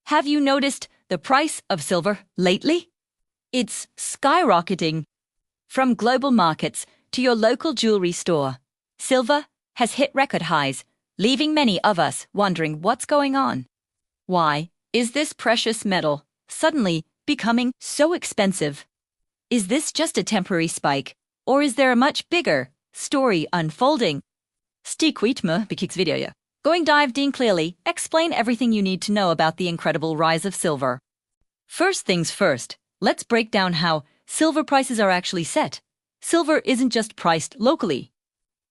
Have you noticed the price of silver lately? It's skyrocketing. From global markets to your local jewelry store, silver has hit record highs, leaving many of us wondering what's going on. Why is this precious metal suddenly becoming so expensive? Is this just a temporary spike, or is there a much bigger story unfolding? Stick with me video. Going dive in clearly, explain everything you need to know about the incredible rise of silver. First things first, let's break down how silver prices are actually set. Silver isn't just priced locally.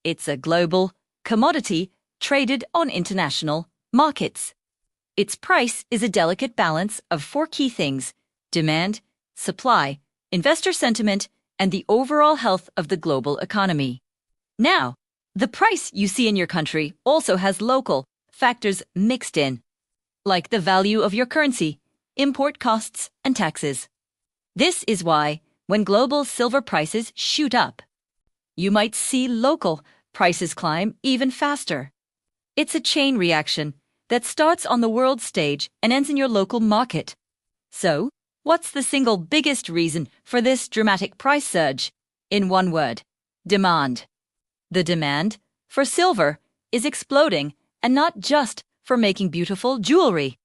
It's a global commodity traded on international markets. Its price is a delicate balance of four key things: demand, supply, investor sentiment, and the overall health of the global economy. Now, the price you see in your country also has local factors mixed in, like the value of your currency, import costs, and taxes. This is why, when global silver prices shoot up, you might see local prices climb even faster. It's a chain reaction that starts on the world stage and ends in your local market. So, what's the single biggest reason for this dramatic price surge? In one word: demand. The demand for silver is exploding, and not just for making beautiful jewelry.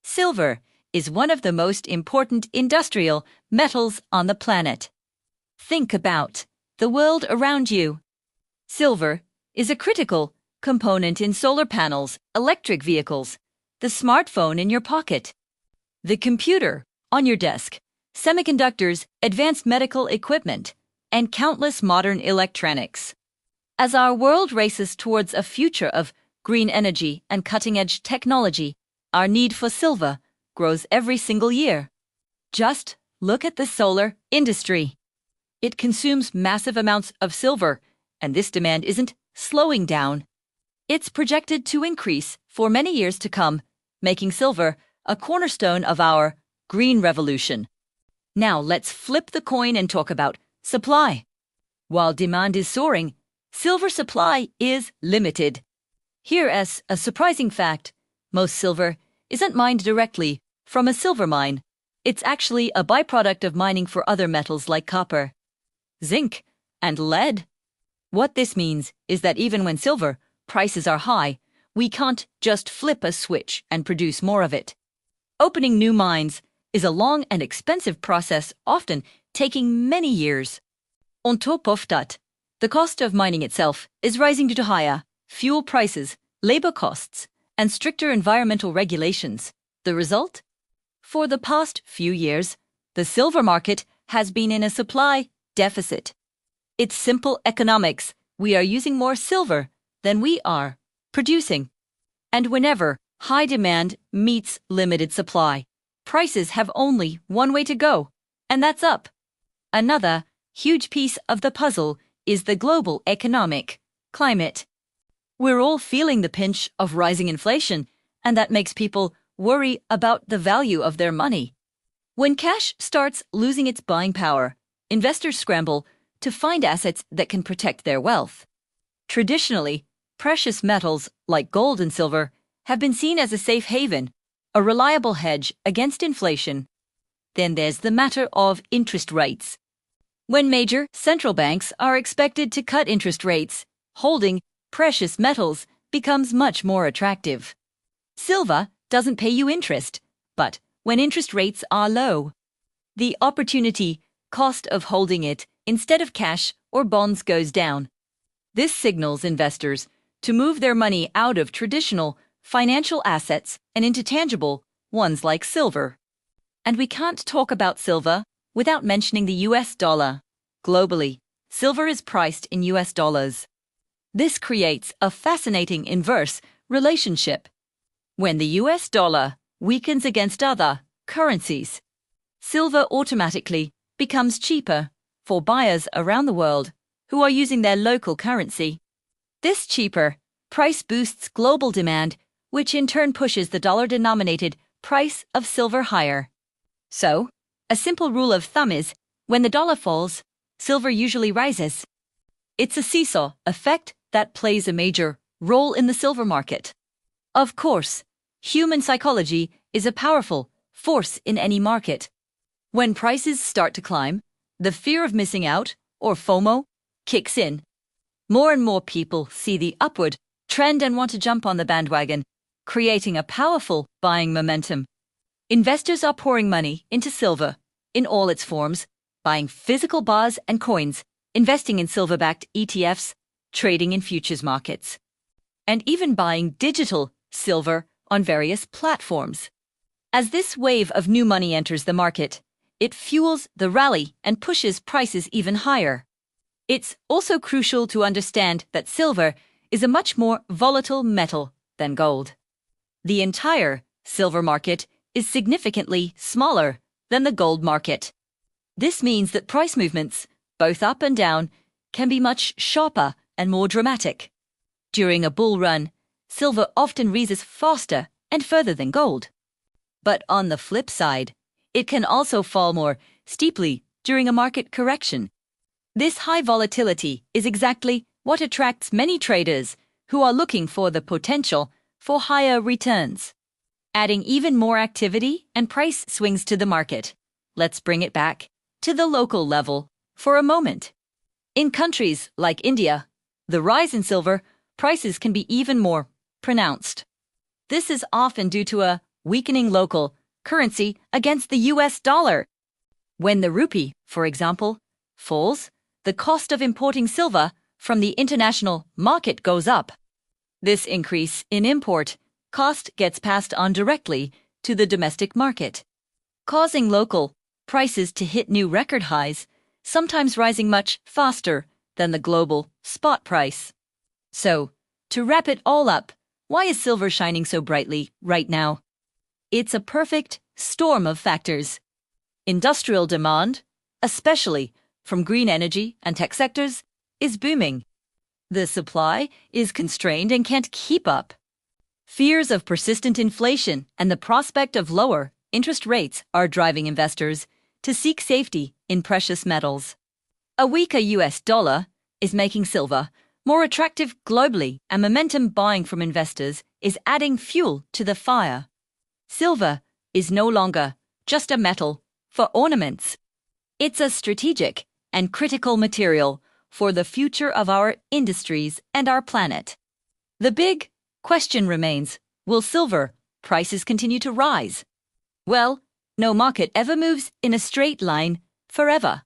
Silver is one of the most important industrial metals on the planet. Think about the world around you. Silver is a critical component in solar panels, electric vehicles, the smartphone in your pocket, the computer on your desk, semiconductors, advanced medical equipment, and countless modern electronics. As our world races towards a future of green energy and cutting-edge technology, our need for silver grows every single year. Just look at the solar industry. It consumes massive amounts of silver, and this demand isn't slowing down. It's projected to increase for many years to come, making silver a cornerstone of our green revolution. Now let's flip the coin and talk about supply. While demand is soaring, silver supply is limited. Here's a surprising fact: most silver isn't mined directly from a silver mine. It's actually a byproduct of mining for other metals like copper, zinc, and lead. What this means is that even when silver prices are high, we can't just flip a switch and produce more of it. Opening new mines is a long and expensive process, often taking many years. On top of that, the cost of mining itself is rising due to higher fuel prices, labor costs, and stricter environmental regulations. The result? For the past few years, the silver market has been in a supply deficit. It's simple economics. We are using more silver than we are producing. And whenever high demand meets limited supply, prices have only one way to go, and that's up. Another huge piece of the puzzle is the global economic climate. We're all feeling the pinch of rising inflation, and that makes people worry about the value of their money. When cash starts losing its buying power, investors scramble to find assets that can protect their wealth. Traditionally, precious metals like gold and silver have been seen as a safe haven, a reliable hedge against inflation. Then there's the matter of interest rates. When major central banks are expected to cut interest rates, holding precious metals becomes much more attractive. Silver doesn't pay you interest, but when interest rates are low, the opportunity cost of holding it instead of cash or bonds goes down. This signals investors to move their money out of traditional financial assets and into tangible ones like silver. And we can't talk about silver without mentioning the US dollar. Globally, silver is priced in US dollars. This creates a fascinating inverse relationship. When the US dollar weakens against other currencies, silver automatically becomes cheaper for buyers around the world who are using their local currency. This cheaper price boosts global demand, which in turn pushes the dollar-denominated price of silver higher. So, a simple rule of thumb is, when the dollar falls, silver usually rises. It's a seesaw effect that plays a major role in the silver market. Of course, human psychology is a powerful force in any market. When prices start to climb, the fear of missing out, or FOMO, kicks in. More and more people see the upward trend and want to jump on the bandwagon, creating a powerful buying momentum. Investors are pouring money into silver in all its forms, buying physical bars and coins, investing in silver-backed ETFs, trading in futures markets, and even buying digital silver on various platforms. As this wave of new money enters the market, it fuels the rally and pushes prices even higher. It's also crucial to understand that silver is a much more volatile metal than gold. The entire silver market is significantly smaller than the gold market. This means that price movements, both up and down, can be much sharper and more dramatic. During a bull run, silver often rises faster and further than gold. But on the flip side, it can also fall more steeply during a market correction. This high volatility is exactly what attracts many traders who are looking for the potential for higher returns. Adding even more activity and price swings to the market, let's bring it back to the local level for a moment. In countries like India, the rise in silver prices can be even more pronounced. This is often due to a weakening local currency against the US dollar. When the rupee, for example, falls, the cost of importing silver from the international market goes up. This increase in import cost gets passed on directly to the domestic market, causing local prices to hit new record highs, sometimes rising much faster than the global spot price. So, to wrap it all up, why is silver shining so brightly right now? It's a perfect storm of factors. Industrial demand, especially from green energy and tech sectors, is booming. The supply is constrained and can't keep up. Fears of persistent inflation and the prospect of lower interest rates are driving investors to seek safety in precious metals. A weaker US dollar is making silver more attractive globally, and momentum buying from investors is adding fuel to the fire. Silver is no longer just a metal for ornaments. It's a strategic and critical material for the future of our industries and our planet. The big question remains, will silver prices continue to rise? Well, no market ever moves in a straight line forever.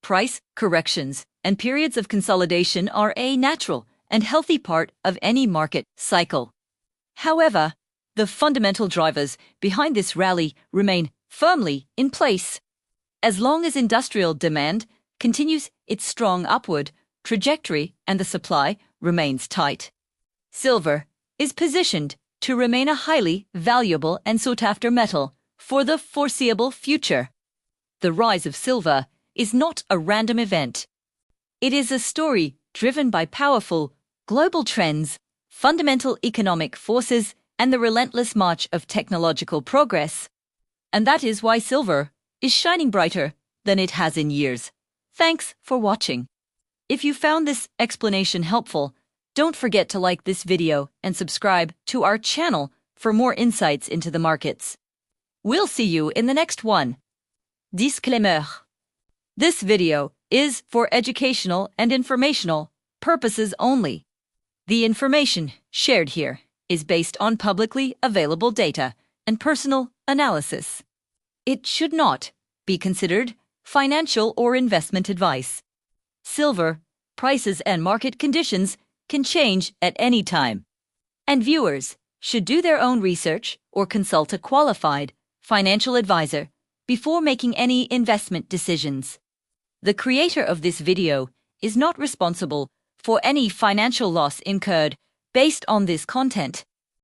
Price corrections and periods of consolidation are a natural and healthy part of any market cycle. However, the fundamental drivers behind this rally remain firmly in place. As long as industrial demand continues its strong upward trajectory and the supply remains tight, silver is positioned to remain a highly valuable and sought-after metal for the foreseeable future. The rise of silver is not a random event. It is a story driven by powerful global trends, fundamental economic forces, and the relentless march of technological progress. And that is why silver is shining brighter than it has in years. Thanks for watching. If you found this explanation helpful, don't forget to like this video and subscribe to our channel for more insights into the markets. We'll see you in the next one. Disclaimer. This video is for educational and informational purposes only. The information shared here is based on publicly available data and personal analysis. It should not be considered financial or investment advice. Silver prices and market conditions can change at any time, and viewers should do their own research or consult a qualified financial advisor before making any investment decisions. The creator of this video is not responsible for any financial loss incurred based on this content.